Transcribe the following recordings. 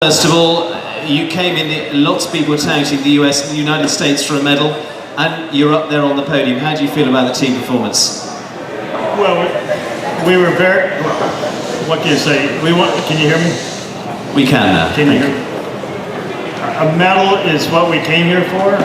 First of all, you came in, lots of people were touting the US and the United States for a medal, and you're up there on the podium. How do you feel about the team performance? Well, we were very, what can you say? Can you hear me? We can now. Can you hear me? A medal is what we came here for.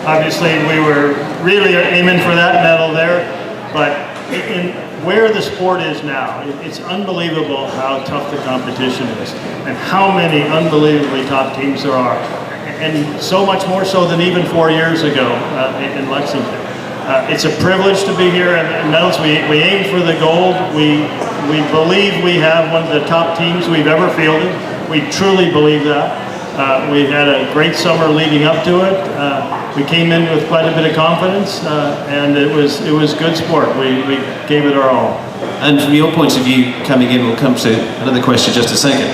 Obviously, we were really aiming for that medal there, but in where the sport is now, it's unbelievable how tough the competition is and how many unbelievably top teams there are, and so much more so than even 4 years ago in Lexington. It's a privilege to be here, and medals, we aim for the gold. We believe we have one of the top teams we've ever fielded. We truly believe that. We had a great summer leading up to it. We came in with quite a bit of confidence, and it was good sport. We gave it our all. And from your point of view, coming in, we'll come to another question just a second.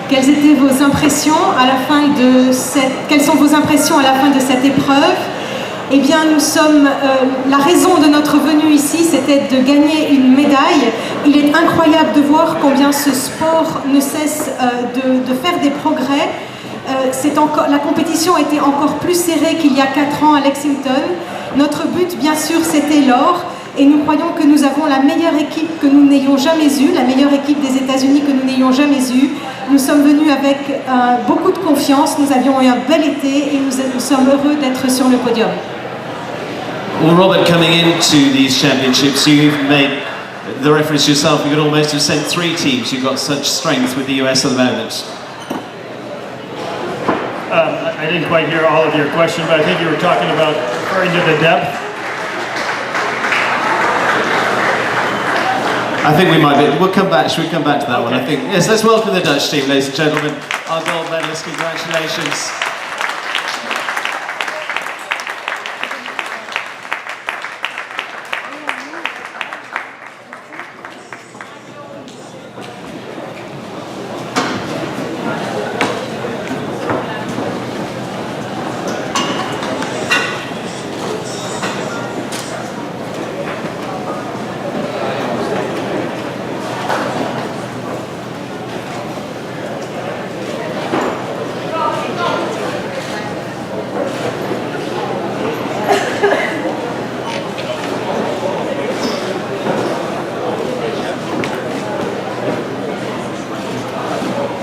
Quelles étaient vos impressions à la fin de quelles sont vos impressions à la fin de cette épreuve? Eh bien, la raison de notre venue ici, c'était de gagner une médaille. Il est incroyable de voir combien ce sport ne cesse de faire des progrès. La compétition était encore plus serrée qu'il y a 4 ans à Lexington. Notre but, bien sûr, c'était l'or. Et nous croyons que nous avons la meilleure équipe que nous n'ayons jamais eue, la meilleure équipe des États-Unis que nous n'ayons jamais eue. Nous sommes venus avec beaucoup de confiance. Nous avions eu un bel été et nous sommes heureux d'être sur le podium. Well, Robert, coming into these championships, you've made the reference yourself. You could almost have sent 3 teams. You've got such strength with the US at the moment. I didn't quite hear all of your question, but I think you were talking about referring to the depth. I think we might be. We'll come back. Should we come back to that one? I think. Yes. Let's welcome the Dutch team, ladies and gentlemen. Our gold medalists. Congratulations.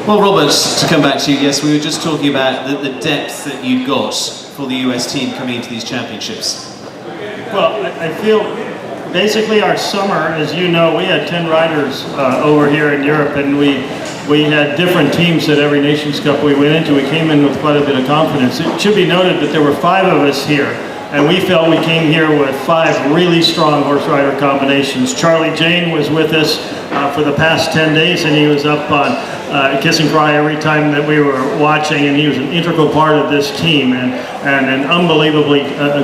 Well, Robert, to come back to you, yes, we were just talking about the depth that you've got for the US team coming into these championships. Well, I feel basically our summer, as you know, we had 10 riders over here in Europe, and we had different teams at every Nations Cup we went into. We came in with quite a bit of confidence. It should be noted that there were 5 of us here, and we felt we came here with 5 really strong horse rider combinations. Charlie Jane was with us for the past 10 days, and he was up on kiss and cry every time that we were watching, and he was an integral part of this team, and an unbelievably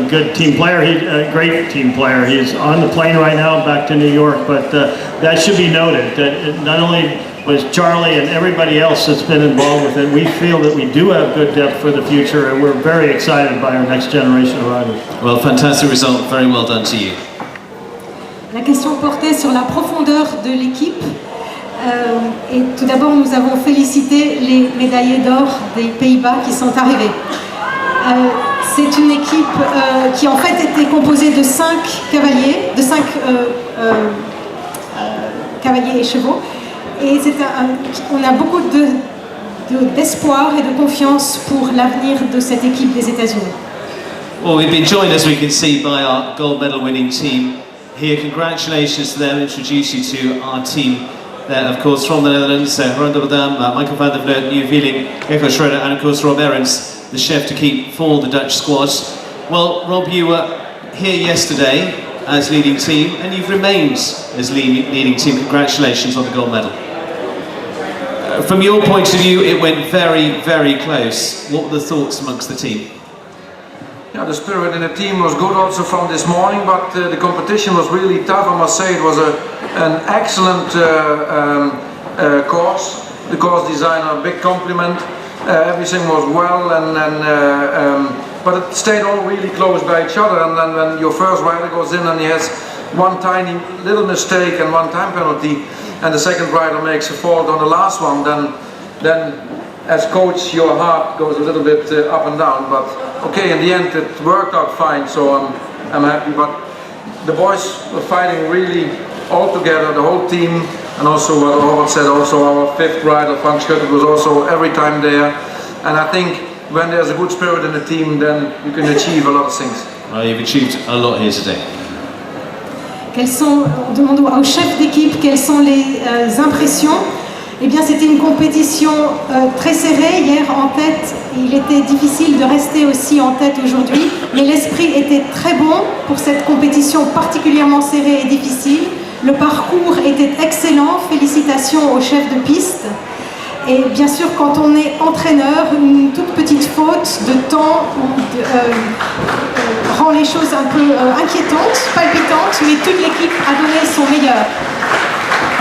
good team player. He's a great team player. He's on the plane right now back to New York, but that should be noted, that not only was Charlie and everybody else that's been involved with it, we feel that we do have good depth for the future, and we're very excited by our next generation of riders. Well, fantastic result. Very well done to you. La question portait sur la profondeur de l'équipe. Et tout d'abord, nous avons félicité les médaillés d'or des Pays-Bas qui sont arrivés. C'est une équipe qui en fait était composée de 5 cavaliers, cavaliers et chevaux. Et on a beaucoup d'espoir et de confiance pour l'avenir de cette équipe des États-Unis. Well, we've been joined, as we can see, by our gold medal winning team here. Congratulations to them. Introduce you to our team there, of course, from the Netherlands. Ronda Badam, Michael van der Vleut, New Veeling, Gecko Schroeder, and of course Rob Ahrens, the chef to keep for the Dutch squad. Well, Rob, you were here yesterday as leading team, and you've remained as leading team. Congratulations on the gold medal. From your point of view, it went very, very close. What were the thoughts amongst the team? Yeah, the spirit in the team was good also from this morning, but the competition was really tough. I must say it was an excellent course. The course designer, a big compliment. Everything was well, but it stayed all really close by each other. And then when your first rider goes in and he has one tiny little mistake and one time penalty, and the second rider makes a fault on the last one, then then as coach your heart goes a little bit up and down, but okay, in the end it worked out fine, so I'm happy. But the boys were fighting really all together, the whole team, and also what Robert said, also our fifth rider, Frank Schutter, was also every time there. And I think when there's a good spirit in the team, then you can achieve a lot of things. Well, you've achieved a lot here today. On demande au chef d'équipe quelles sont les impressions. Eh bien, c'était une compétition très serrée hier en tête. Il était difficile de rester aussi en tête aujourd'hui, mais l'esprit était très bon pour cette compétition particulièrement serrée et difficile. Le parcours était excellent. Félicitations au chef de piste. Et bien sûr, quand on est entraîneur, une toute petite faute de temps rend les choses un peu inquiétantes, palpitantes, mais toute l'équipe a donné son meilleur.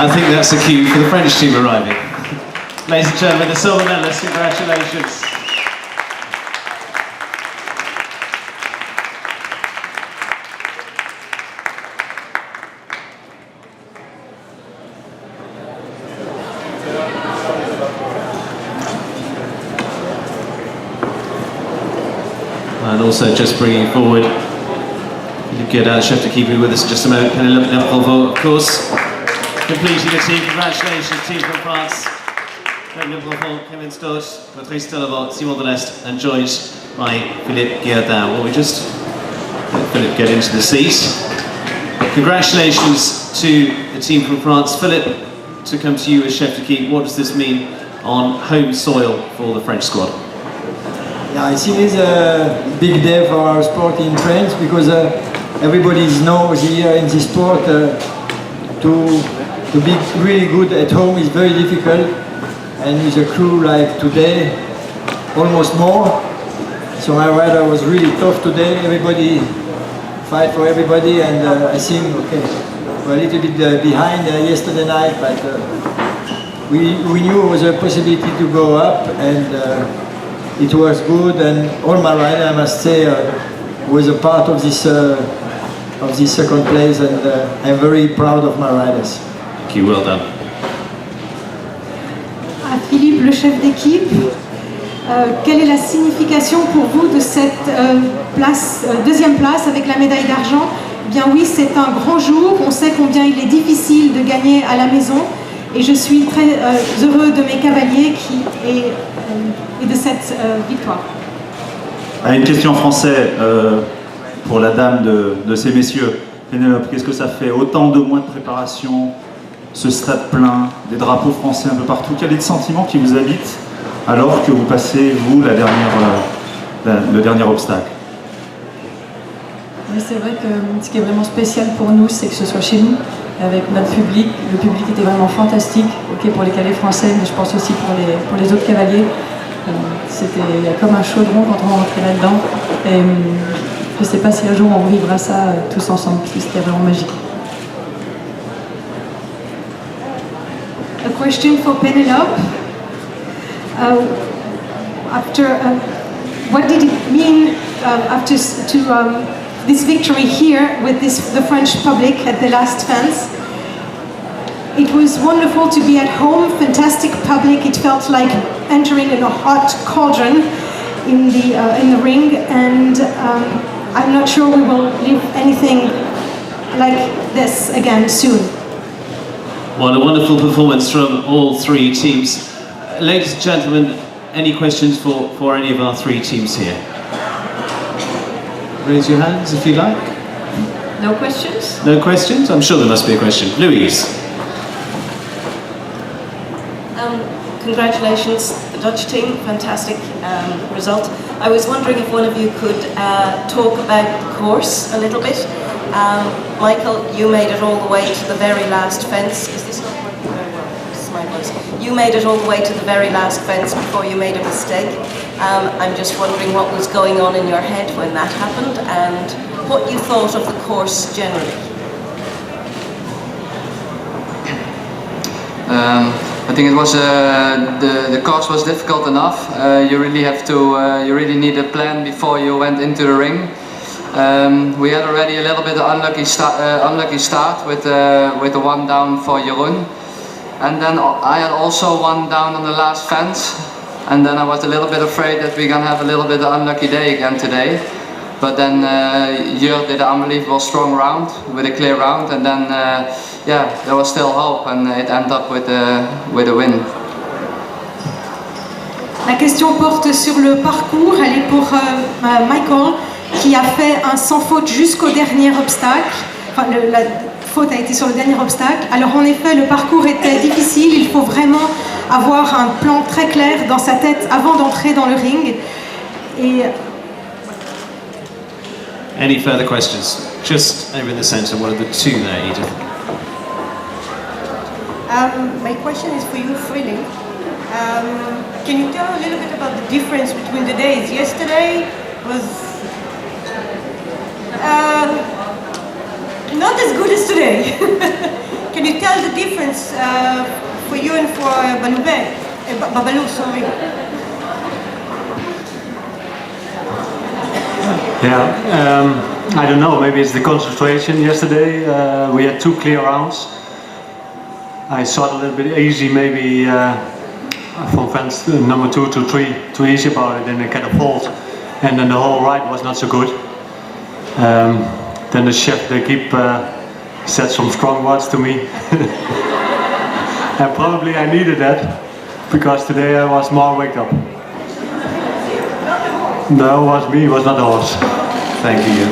I think that's the cue for the French team arriving. Ladies and gentlemen, the silver medalists, congratulations. And also just bringing forward, you get chef de keep with us in just a moment, Penelope Lebravo, of course. Completing the team, congratulations team from France. Penelope Lebravo, Kevin Stott, Patrice Delavant, Simon Delest, and joined by Philippe Guerdin. Well, we just let Philippe get into the seat. Congratulations to the team from France. Philippe, to come to you as chef de keep, what does this mean on home soil for the French squad? Yeah, I see this a big day for our sport in France because everybody knows here in this sport to be really good at home is very difficult, and with a crew like today, almost more. So my rider was really tough today. Everybody fight for everybody, and I think okay, we're a little bit behind yesterday night, but we knew it was a possibility to go up, and it was good. And all my rider, I must say, was a part of this second place, and I'm very proud of my riders. Thank you, well done. À Philippe, le chef d'équipe, quelle est la signification pour vous de cette deuxième place avec la médaille d'argent? Eh bien oui, c'est un grand jour, on sait combien il est difficile de gagner à la maison, et je suis très heureux de mes cavaliers et de cette victoire. Une question en français pour la dame de ces messieurs. Pénélope, qu'est-ce que ça fait? Autant de mois de préparation, ce stade plein, des drapeaux français un peu partout. Quel est le sentiment qui vous habite alors que vous passez, vous, le dernier obstacle? Oui, c'est vrai que ce qui est vraiment spécial pour nous, c'est que ce soit chez nous, avec notre public. Le public était vraiment fantastique, ok, pour les cavaliers français, mais je pense aussi pour les autres cavaliers. C'était comme un chaudron quand on rentrait là-dedans. Et je ne sais pas si un jour on revivra ça tous ensemble, parce que c'était vraiment magique. A question for Penelope. What did it mean after this victory here with the French public at the last fence? It was wonderful to be at home, fantastic public. It felt like entering in a hot cauldron in the ring, and I'm not sure we will live anything like this again soon. What a wonderful performance from all three teams. Ladies and gentlemen, any questions for any of our three teams here? Raise your hands if you like. No questions? No questions? I'm sure there must be a question. Louise. Congratulations, the Dutch team, fantastic result. I was wondering if one of you could talk about the course a little bit. Michael, you made it all the way to the very last fence. Is this not working very well? This is my voice. You made it all the way to the very last fence before you made a mistake. I'm just wondering what was going on in your head when that happened and what you thought of the course generally. I think it was the course was difficult enough. You really have to. You really need a plan before you went into the ring. We had already a little bit of unlucky start with the one down for Jeroen. And then I had also one down on the last fence, and then I was a little bit afraid that we're gonna have a little bit of unlucky day again today. But then Jur did an unbelievable strong round, with a clear round, and then yeah, there was still hope, and it ended up with a win. La question porte sur le parcours, elle est pour Michael, qui a fait un sans faute jusqu'au dernier obstacle. Enfin, la faute a été sur le dernier obstacle. Alors en effet, le parcours était difficile, il faut vraiment avoir un plan très clair dans sa tête avant d'entrer dans le ring. Et Any further questions? Just over in the centre, one of the two there, Edith. My question is for you, Freeling. Can you tell a little bit about the difference between the days? Yesterday was not as good as today. Can you tell the difference for you and for Babalou, sorry. Yeah, I don't know, maybe it's the concentration. Yesterday we had 2 clear rounds. I thought a little bit easy, maybe from fence number 2 to 3, too easy about it, and I kind of fault. And then the whole ride was not so good. Then the chef, they keep said some strong words to me. And probably I needed that, because today I was more waked up. No, it was me, it was not the horse. Thank you.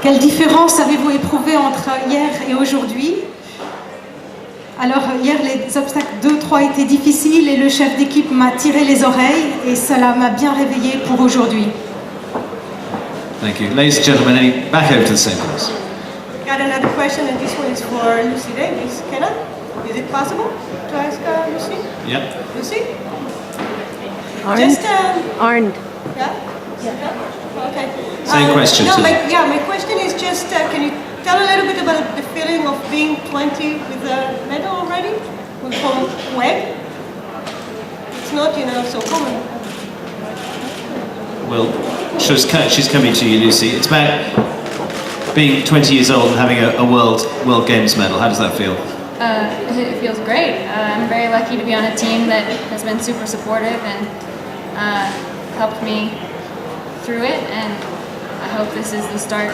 quelle différence avez-vous éprouvé entre hier et aujourd'hui? Alors hier les obstacles 2-3 étaient difficiles et le chef d'équipe m'a tiré les oreilles et cela m'a bien réveillé pour aujourd'hui. Thank you. Ladies and gentlemen, back over to the same place. Got another question, and this one is for Lucy Davis. Can I? Is it possible to ask Lucy? Yep. Lucy? Arndt. Just Arndt. Yeah? Yeah. Okay. Same question. No, to my question is just, can you tell a little bit about the feeling of being 20 with a medal already? From WEG? It's not, so common. Well, she's coming to you, Lucy. It's about being 20 years old and having a World Games medal. How does that feel? It feels great. I'm very lucky to be on a team that has been super supportive and helped me through it, and I hope this is the start.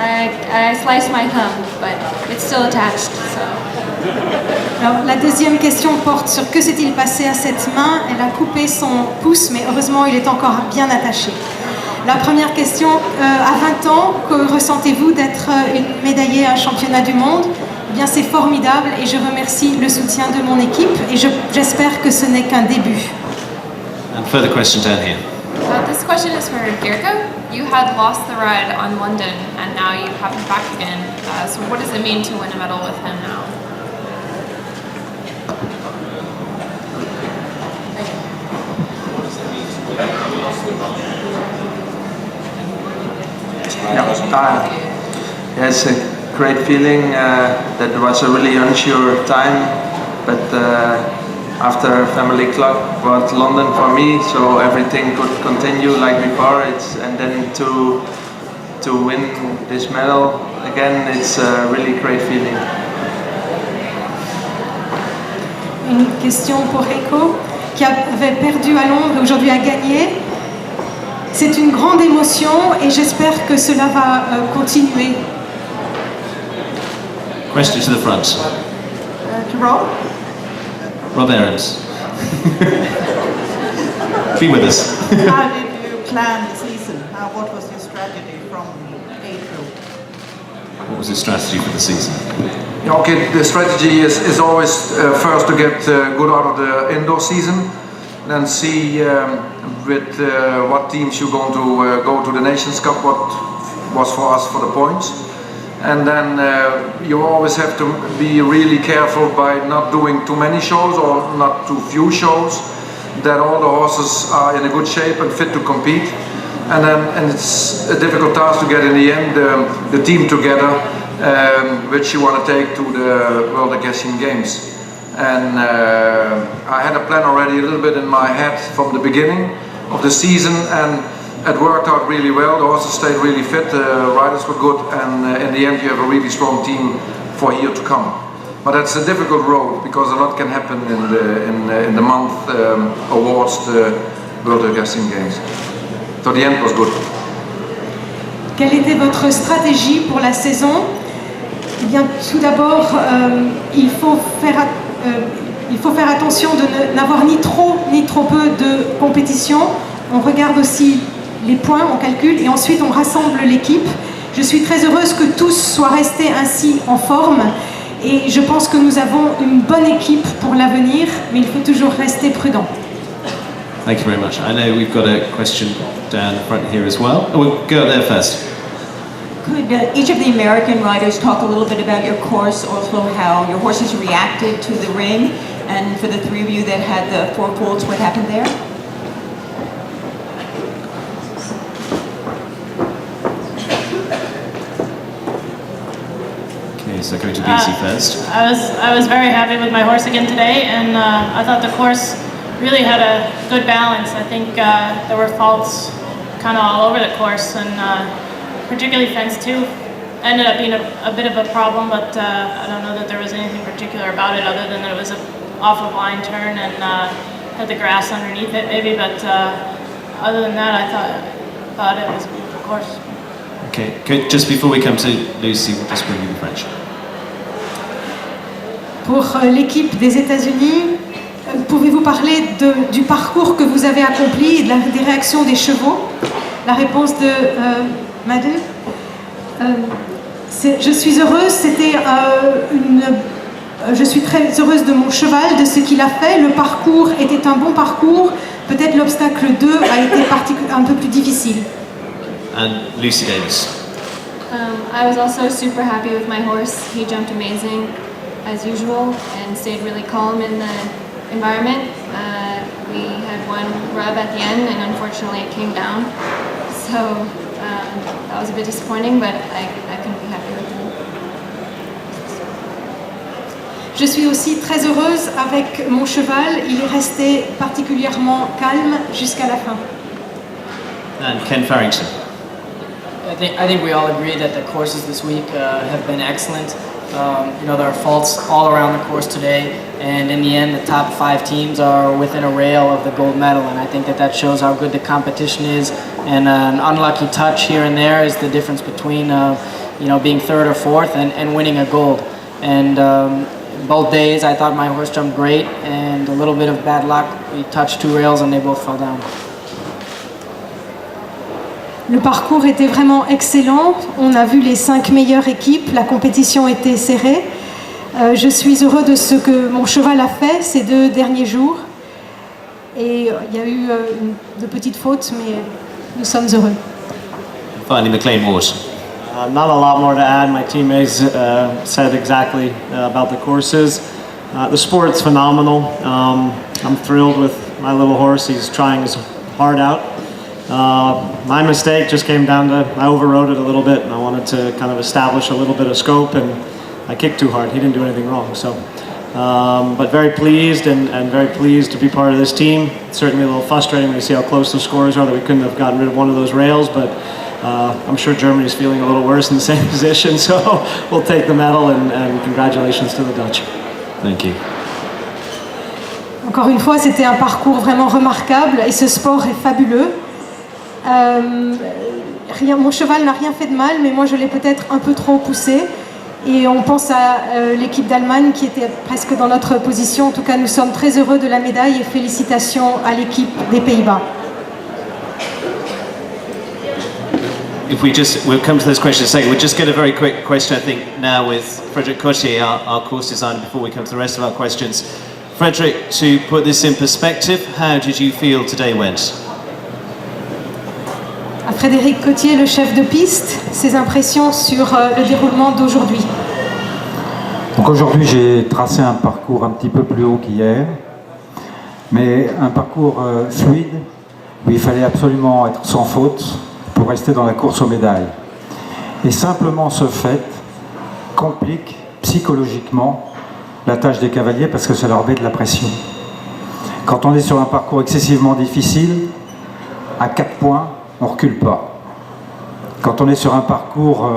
I sliced my thumb, but it's still attached, so. Alors, la deuxième question porte sur que s'est-il passé à cette main. Elle a coupé son pouce, mais heureusement il est encore bien attaché. La première question, à 20 ans, que ressentez-vous d'être une médaillée à un championnat du monde? Eh bien c'est formidable et je remercie le soutien de mon équipe et j'espère que ce n'est qu'un début. And further question down here. This question is for Gerko. You had lost the ride on London and now you have him back again. So what does it mean to win a medal with him now? Yeah, it's a great feeling. That was a really unsure time, but after family club brought London for me, so everything could continue like before. And then to win this medal again, it's a really great feeling. Une question pour Rico, qui avait perdu à Londres et aujourd'hui a gagné. C'est une grande émotion et j'espère que cela va continuer. Question to the front. To Rob? Rob Aarons. Be with us. How did you plan the season? What was your strategy from April? What was the strategy for the season? Okay, the strategy is always first to get good out of the indoor season, then see with what teams you're going to go to the Nations Cup, what was for us for the points. And then you always have to be really careful by not doing too many shows or not too few shows, that all the horses are in a good shape and fit to compete. And it's a difficult task to get in the end the team together, which you want to take to the World Equestrian Games. And I had a plan already a little bit in my head from the beginning of the season, and it worked out really well. The horses stayed really fit, riders were good, and in the end you have a really strong team for year to come. But it's a difficult road because a lot can happen in the month awards the World Equestrian Games. So the end was good. Quelle était votre stratégie pour la saison? Eh bien, tout d'abord, il faut faire attention de n'avoir ni trop peu de compétition. On regarde aussi les points, on calcule et ensuite on rassemble l'équipe. Je suis très heureuse que tous soient restés ainsi en forme et je pense que nous avons une bonne équipe pour l'avenir, mais il faut toujours rester prudent. Thank you very much. I know we've got a question down front here as well. Oh, we'll go there first. Could each of the American riders talk a little bit about your course, also how your horses reacted to the ring, and for the three of you that had the four colts, what happened there? Okay, so going to BC first. I was very happy with my horse again today, and I thought the course really had a good balance. I think there were faults kind of all over the course, and particularly fence 2 ended up being a bit of a problem, but I don't know that there was anything particular about it other than that it was an off-of-line turn and had the grass underneath it maybe, but other than that I thought it was a beautiful course. Okay, good. Just before we come to Lucy, we'll just bring you the French. Pour l'équipe des États-Unis, pouvez-vous parler du parcours que vous avez accompli et des réactions des chevaux? La réponse de Madeleine. Je suis heureuse, je suis très heureuse de mon cheval, de ce qu'il a fait. Le parcours était un bon parcours. Peut-être l'obstacle 2 a été un peu plus difficile. And Lucy Davis. I was also super happy with my horse. He jumped amazing as usual and stayed really calm in the environment. We had one rub at the end and unfortunately it came down. So that was a bit disappointing, but I couldn't be happy with him. Je suis aussi très heureuse avec mon cheval. Il est resté particulièrement calme jusqu'à la fin. And Ken Farrington. I think we all agree that the courses this week have been excellent. There are faults all around the course today, and in the end the top 5 teams are within a rail of the gold medal, and I think that shows how good the competition is, and an unlucky touch here and there is the difference between being 3rd or 4th and winning a gold. And both days I thought my horse jumped great, and a little bit of bad luck, we touched 2 rails and they both fell down. Le parcours était vraiment excellent. On a vu les 5 meilleures équipes. La compétition était serrée. Je suis heureux de ce que mon cheval a fait ces 2 derniers jours. Et il y a eu de petites fautes, mais nous sommes heureux. Finally, McLean Ward. Not a lot more to add. My teammates said exactly about the courses. The sport's phenomenal. I'm thrilled with my little horse. He's trying his heart out. My mistake just came down to I overrode it a little bit, and I wanted to kind of establish a little bit of scope, and I kicked too hard. He didn't do anything wrong. So, but very pleased and very pleased to be part of this team. It's certainly a little frustrating when you see how close the scores are, that we couldn't have gotten rid of one of those rails, but I'm sure Germany's feeling a little worse in the same position, so we'll take the medal, and congratulations to the Dutch. Thank you. Encore une fois, c'était un parcours vraiment remarquable et ce sport est fabuleux. Mon cheval n'a rien fait de mal, mais moi je l'ai peut-être un peu trop poussé. Et on pense à l'équipe d'Allemagne qui était presque dans notre position. En tout cas, nous sommes très heureux de la médaille et félicitations à l'équipe des Pays-Bas. We'll come to those questions in a second. We'll just get a very quick question, I think, now with Frédéric Cotier, our course designer, before we come to the rest of our questions. Frédéric, to put this in perspective, how did you feel today went? À Frédéric Cotier, le chef de piste, ses impressions sur le déroulement d'aujourd'hui. Donc aujourd'hui, j'ai tracé un parcours un petit peu plus haut qu'hier, mais un parcours fluide, où il fallait absolument être sans faute pour rester dans la course aux médailles. Et simplement ce fait complique psychologiquement la tâche des cavaliers parce que ça leur met de la pression. Quand on est sur un parcours excessivement difficile, à 4 points, on ne recule pas. Quand on est sur un parcours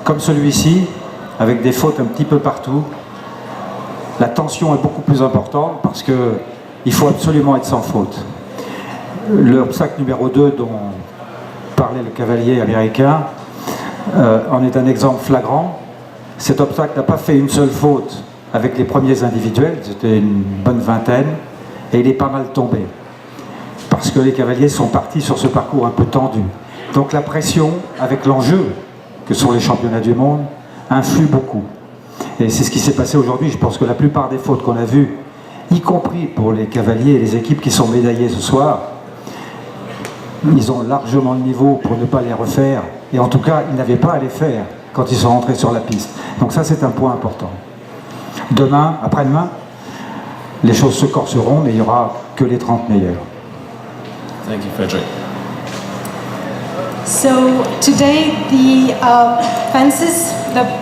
comme celui-ci, avec des fautes un petit peu partout, la tension est beaucoup plus importante parce qu'il faut absolument être sans faute. L'obstacle numéro 2 dont parlait le cavalier américain en est un exemple flagrant. Cet obstacle n'a pas fait une seule faute avec les premiers individuels, c'était une bonne vingtaine, et il est pas mal tombé. Parce que les cavaliers sont partis sur ce parcours un peu tendu. Donc la pression, avec l'enjeu que sont les championnats du monde, influe beaucoup. Et c'est ce qui s'est passé aujourd'hui. Je pense que la plupart des fautes qu'on a vues, y compris pour les cavaliers et les équipes qui sont médaillées ce soir, ils ont largement le niveau pour ne pas les refaire. Et en tout cas, ils n'avaient pas à les faire quand ils sont rentrés sur la piste. Donc ça, c'est un point important. Demain, après-demain, les choses se corseront, mais il n'y aura que les 30 meilleurs. Thank you, Frederick. So today the fences,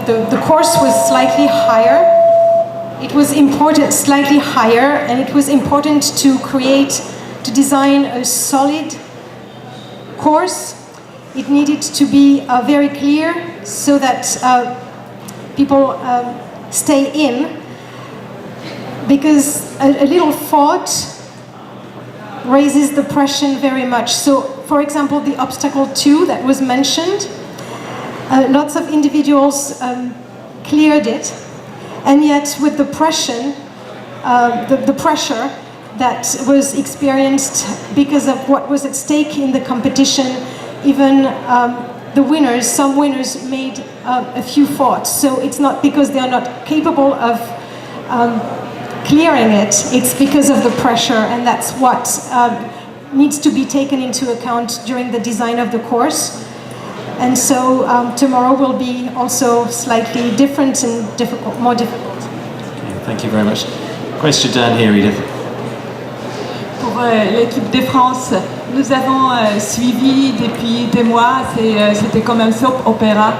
the course was slightly higher. It was important, slightly higher, and it was important to design a solid course. It needed to be very clear so that people stay in, because a little fault raises the pressure very much. So, for example, the obstacle 2 that was mentioned, lots of individuals cleared it, and yet with the pressure, the pressure that was experienced because of what was at stake in the competition, even the winners, some winners made a few faults. So it's not because they are not capable of clearing it, it's because of the pressure, and that's what needs to be taken into account during the design of the course. And so tomorrow will be also slightly different and difficult, more difficult. Okay, thank you very much. Question down here, Edith. Pour l'équipe de France, nous avons suivi depuis des mois, c'était comme un soap opéra.